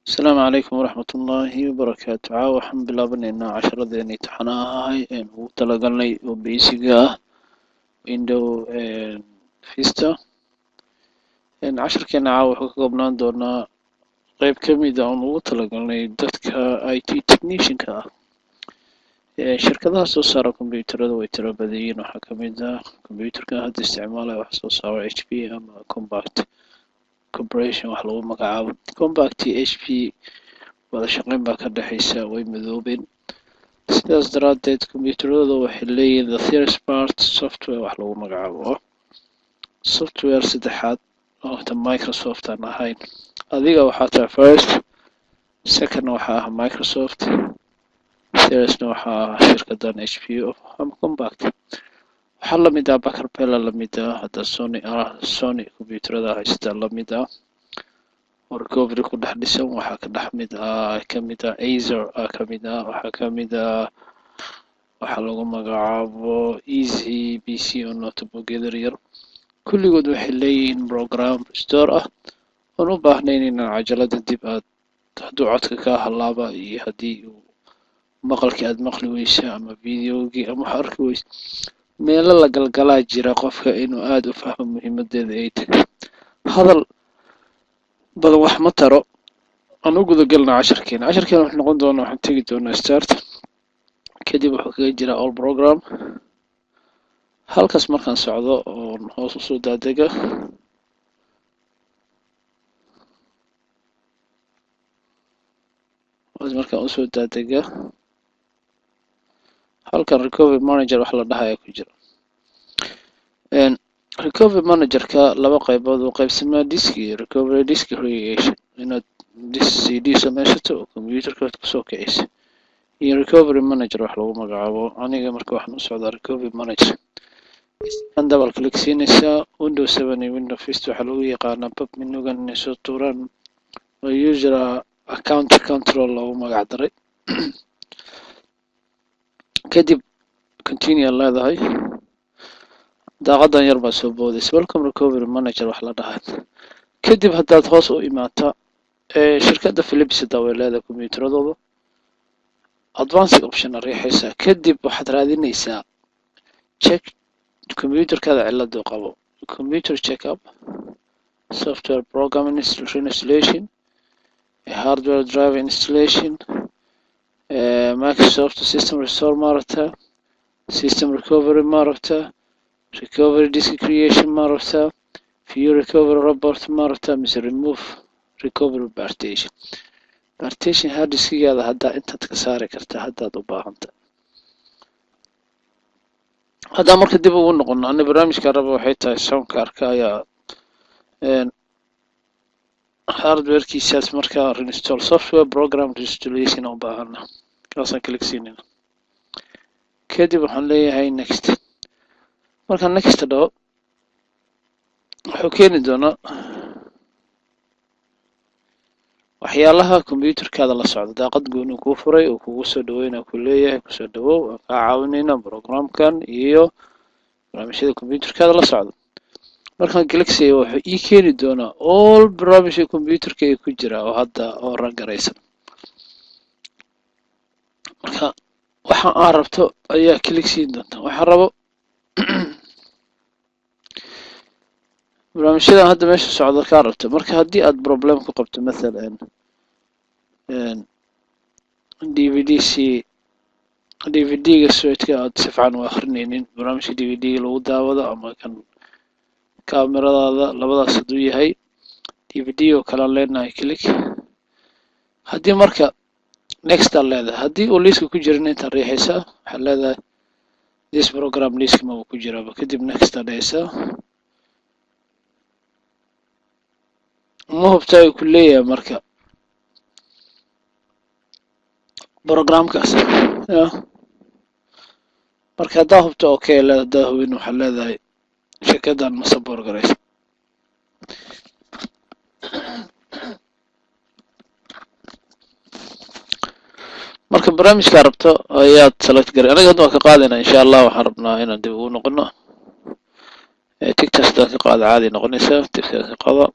السلام عليكم ورحمة الله وبركاته. waxaan bilaabaneynaa casharadeenii imtixaanaha ahay een ugu talagalnay oo basiga ah window vista. casharkeena caawa wuxuu ka koobnaan doonaa qayb ka mid ah oon ugu talagalnay dadka IT technician-ka ah. shirkadaha soo saara kombiyuutarada way tiro badan yihiin. waxaa ka mid ah kombiyuutarka hadda isticmaalaya wax soo saara HP ama Compact Corporation wax lagu magacaabo. Compact iyo HP wada shaqayn baa ka dhexaysa, way midoobeen. sidaas daraaddeed kombiyuutarada waxay leeyihiin the third part software wax lagu magacaabo software saddexaad oo ta Microsoft aan ahayn. adiga waxaa tahay first, second waxaa ah Microsoft, thirdna waxaa ah shirkadan HP ama Compact. waxaa la mid ah Packard Bell la mid ah hadda Sony kombiyuutarada haysta la mid ah oo recovery ku dhex dhisan. waxaa ka mid ah Acer ka mid ah waxaa ka mid ah waxa lagu magacaabo Easy PC oo notebook yar kulligood waxay leeyihiin program store ah oon u baahnayn inaan cajalada dib aad hadduu codka ka halaaba iyo haddii uu maqalkii aad maqli weysa ama videogii ama wax arki weysa meelo la galgalaa jira qofka inuu aad u fahmo muhiimadeeda ay tahay. hadal badan wax ma taro. aan u gudagalna casharkeena wuxuu noqon doonaa waxaan tegi doonaa start, kadib wuxuu kaga jiraa all program. halkaas markaan socdo oon hoos usoo daadega halkan recovery manager wax la dhahayo ku jira. recovery managerka laba qaybood oo qaybsamaa disk iyo recovery disk creation, inaad disk CD samaysato oo kombiyuutarka kusoo kicisa, iyo recovery manager wax lagu magacaabo. aniga marka waxaan u socdaa recovery manager. aan double click siinaysaa Windows 7 iyo Windows Vista waxaa lagu yaqaanaa pub menugan inay soo tuuraan oo user account control lagu magac daray. kadib continue leedahay daaqadan yar baa soo boodaysa welcome recovery manager wax la dhahay. kadib haddaad hoos u imaata shirkadda Philips way leedahay kombiyuutaradooda advanced option riixaysaa. kadib waxaad raadinaysaa check kombiyuutarkaada ciladu qabo, computer checkup, software program installation, hardware drive installation, Microsoft system restore marata, system recovery marata, recovery disk creation marata, view recovery report marata, mise remove recovery partition hard diskigaada haddaa intaad ka saari karta haddaad u baahanta. haddaa marka dib ugu noqono ani barnaamijka raba waxay tahay soundkarka ayaa hardwarekiisaas markaa reinstall software program installation u baahana kaasaan click siinayna. kadib waxaan leeyahay next. markaan next dhaho wuxuu keeni doonaa waxyaalaha kombiyuutarkaada la socda. daaqad gooni kuu furay oo kugu soo dhaweyna ku leeyahay kusoo dhawow aan kaa caawinayna programkan iyo barnaamijyada kombiyuutarkaada la socda. markaan click siiyo wuxuu ii keeni doonaa all barnaamijka kombiyuutarka ee ku jira oo hadda oo rangaraysan. marka waxa aan rabto ayaa click siin doonta. waxaan rabo barnaamijyadan hadda meesha socda kaa rabto. marka haddii aad problem ku qabto mathalan DVD-ga sweetka aad si fiican u akhrinaynin, barnaamijka DVD-ga lagu daawado ama kan kaamiradaada labadaas hadduu yahay DVD oo kale leenahay click. haddii marka next aad leedahay haddii uu liiska ku jirin intaad riixaysaa waxaad leedahay this program liiska ma uu ku jiraba. kadib next aad dhahaysaa. ma hubta ay ku leeyahay marka programkaas marka haddaa hubta okay haddaa hubin waxaad leedahay shirkadan ma support garaysa. marka barnaamijkaa rabto ayaad select garay. aniga hadda waan ka qaadayna insha allah. waxaan rabnaa inaan dib ugu noqono tigtaas hadaan ka qaada caadi noqonaysa tigtaas ka qaada.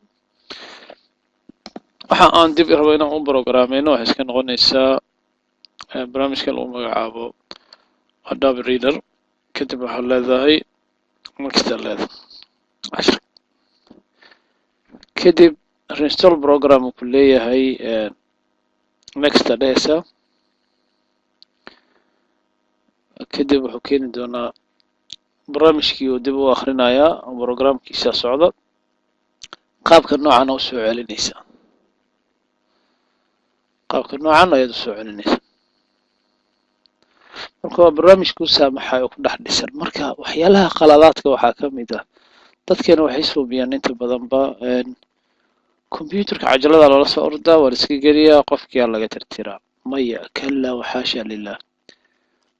waxa aan dib rabo inaan u programmeyno waxay iska noqonaysaa barnaamijka lagu magacaabo Adobe Reader kadib waxaa leedahay next leedahay cashir kadib reinstall program ku leeyahay next dhehaysa kadib wuxuu keeni doonaa barnaamijkii uu dib u akhrinayaa programkiisa socda qaabka noocan u soo celinaysa qaabka noocan ayaad u soo celinaysa marka waa barnaamijku saamaxayo ku dhex dhisan marka waxyaalaha qaladaadka waxaa ka mid ah dadkeena waxay suubiyaan inta badanba computerka cajalada loola soo ordaa waa la iska geliyaa qofkii laga tirtiraa maya kala waxaasha lillah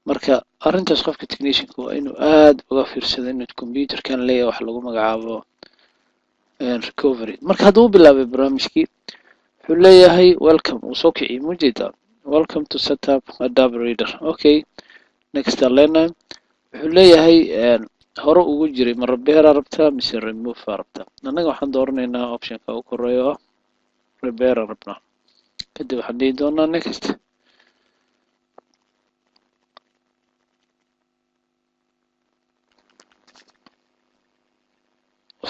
marka arrintaas qofka technicianku waa inuu aad uga fiirsado inuu computerkan leeyahay wax lagu magacaabo recovery marka hadduu bilaabay barnaamijkii wuxuu leeyahay welcome uu soo kiciy mujeeda welcome to setup Adobe Reader okay next lena wuxuu leeyahay hore ugu jiray ma repair rabtaa mise remove rabtaa anaga waxaan dooranaynaa optionka ugu koreeyo ah repair rabnaa kadib waxaan dhihi doonaa next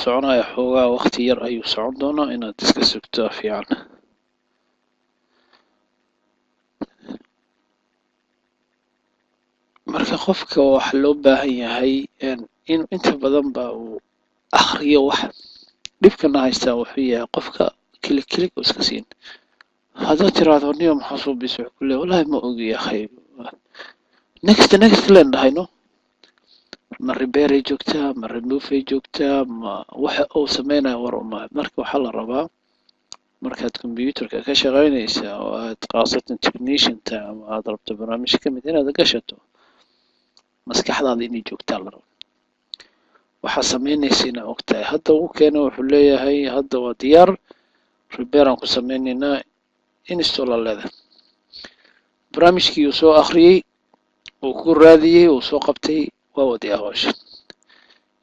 soconaya xoogaa waqti yar ayuu socon doonaa inaad iska sugto fiican marka qofka waxa loo baahan yahay in inta badan ba uu akhriyo wax dhibkana haystaa wuxuu yahay qofka kilik iska siin haddaad tiraahdo niyo maxaa soo bis wuxuu ku leeyahay wallaahi ma ogi yahay next leen dhahayno ma repair ay joogtaa ma remove ay joogtaa ma waxa uu sameynayo war uma marka waxaa la rabaa markaad computerka ka shaqaynaysa oo aad qaasatan technician tahay ama aad rabto barnaamij ka mid inaad gashato maskaxdaada inay joogtaa la rabo waxaa sameynaysa inaa ogtahay hadda ugu keena wuxuu leeyahay hadda waa diyaar repair aan ku sameynaynaa install leedahay barnaamijkii uu soo akhriyey uu ku raadiyey uu soo qabtay waa wadiyaa hawsha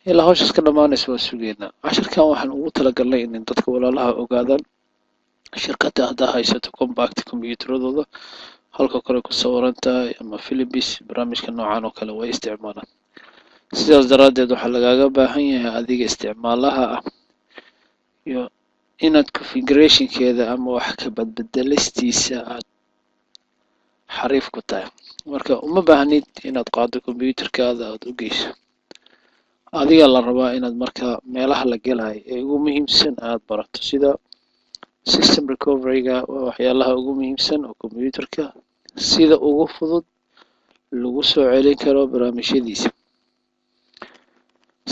ilaa hawshaas ka dhammaanaysa waa sugeynaa cashirkan waxaan ugu talagalnay in dadka walaalaha ogaadaan shirkadda haddaa haysato compact computeradooda halka kale ku sawiran tahay ama Philips barnaamijka noocan oo kale way isticmaalaan sidaas daraaddeed waxaa lagaaga baahan yahay adiga isticmaalaha ah iyo inaad configurationkeeda ama wax ka badbedelistiisa aad xariif ku tahay marka uma baahnid inaad qaado computerkaada aad u geyso adiga la rabaa inaad marka meelaha la gelayo ee ugu muhiimsan aad barato sida system recovery-ga waa waxyaalaha ugu muhiimsan oo computerka sida ugu fudud lagu soo celin karo barnaamijyadiisa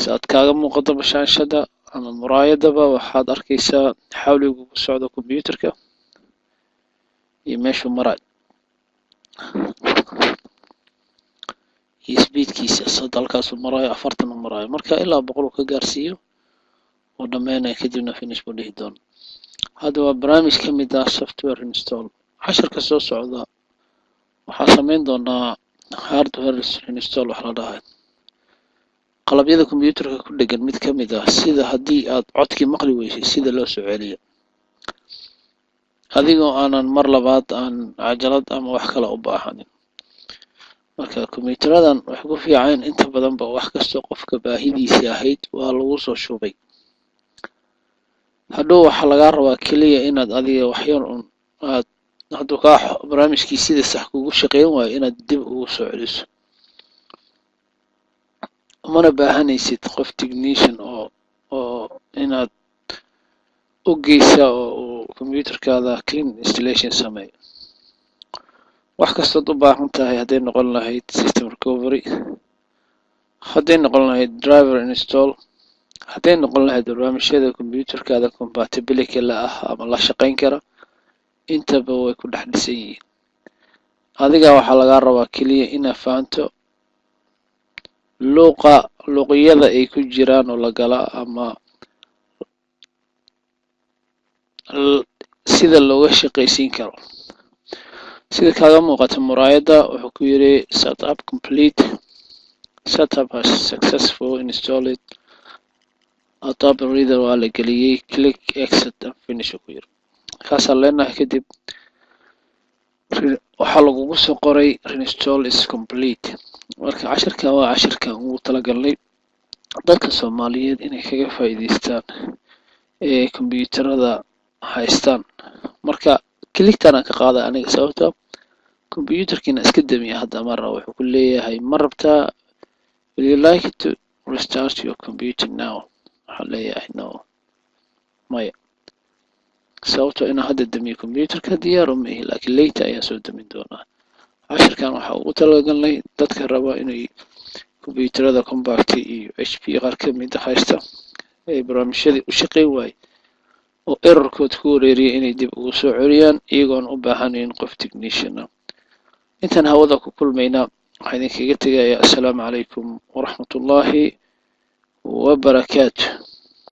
saad kaaga muuqato bashaashada ama muraayadaba waxaad arkaysaa xawligu ku socdo computerka iyo meeshuu marayo iyo speedkiisa sadalkaasu marayo 40 marayo marka ilaa 100 ka gaarsiiyo oo dhammeynaya kadibna finish buu dhihi doona هذا هو برنامج كميدا software install عشرة soo socda waxaa sameyn doonaa hardware install wax la dhahay qalabyada computerka ku dhagan mid kamid ah sida hadii aad codkii maqli weysay sida loo soo celiyo adigoo aanan mar labaad aan cajalad ama wax kale u baahanin marka computerradan wax ku fiican inta badan ba wax kasto qofka baahidiisa ahayd waa lagu soo shubay hadhow waxaa laga rabaa kaliya inaad adiga waxyar aad hadduu ka barnaamijkii sida sax kugu shaqeyn waayo inaad dib ugu soo celiso mana baahanaysid qof technician oo inaad u geysa oo computerkaada clean installation sameeyo wax kastood u baahan tahay hadday noqon lahayd system recovery hadday noqon lahayd driver install hadday noqon lahayd barnaamijyada computerkaada compatibility la ah ama la shaqeyn kara intaba way ku dhex dhisan yihiin adiga waxaa laga rabaa kaliya inaad fahanto luqyada ay ku jiraan oo la gala ama sida looga shaqeysiin karo sida kaaga muuqata muraayada wuxuu ku yiri setup complete setup has successful installed Adobe Reader waa la geliyay click exit and finish ku yiri kaasaan leenahay kadib waxaa lagugu soo qoray reinstall is complete. marka cashirkan waa cashirkan ugu talagalnay dadka Soomaaliyeed inay kaga faa'iidaystaan ee kombiyuutarada haystaan. marka kiligtaan ka qaada aniga sababta kombiyuutarkiina iska damiya hadda marra wuxuu ku leeyahay ma rabtaa will you like to restart your computer now waxaan leeyahay no maya sababto inaan hadda damiyo kombiyuutarka diyaar uma ihi laakiin later ayaan soo damin doonaa. cashirkan waxaa ugu talagalnay dadka raba inay kombiyuutarada compact iyo HP qaar ka mid ah haysta ee barnaamijyadii u shaqeyn waayay oo errorkood ku wareeriyay inay dib ugu soo celiyaan iyagoon u baahanayn qof technician ah. intaan hawada ku kulmayna waxaan idinkaga tegayaa assalaamu calaykum waraxmatullaahi wabarakaatuh.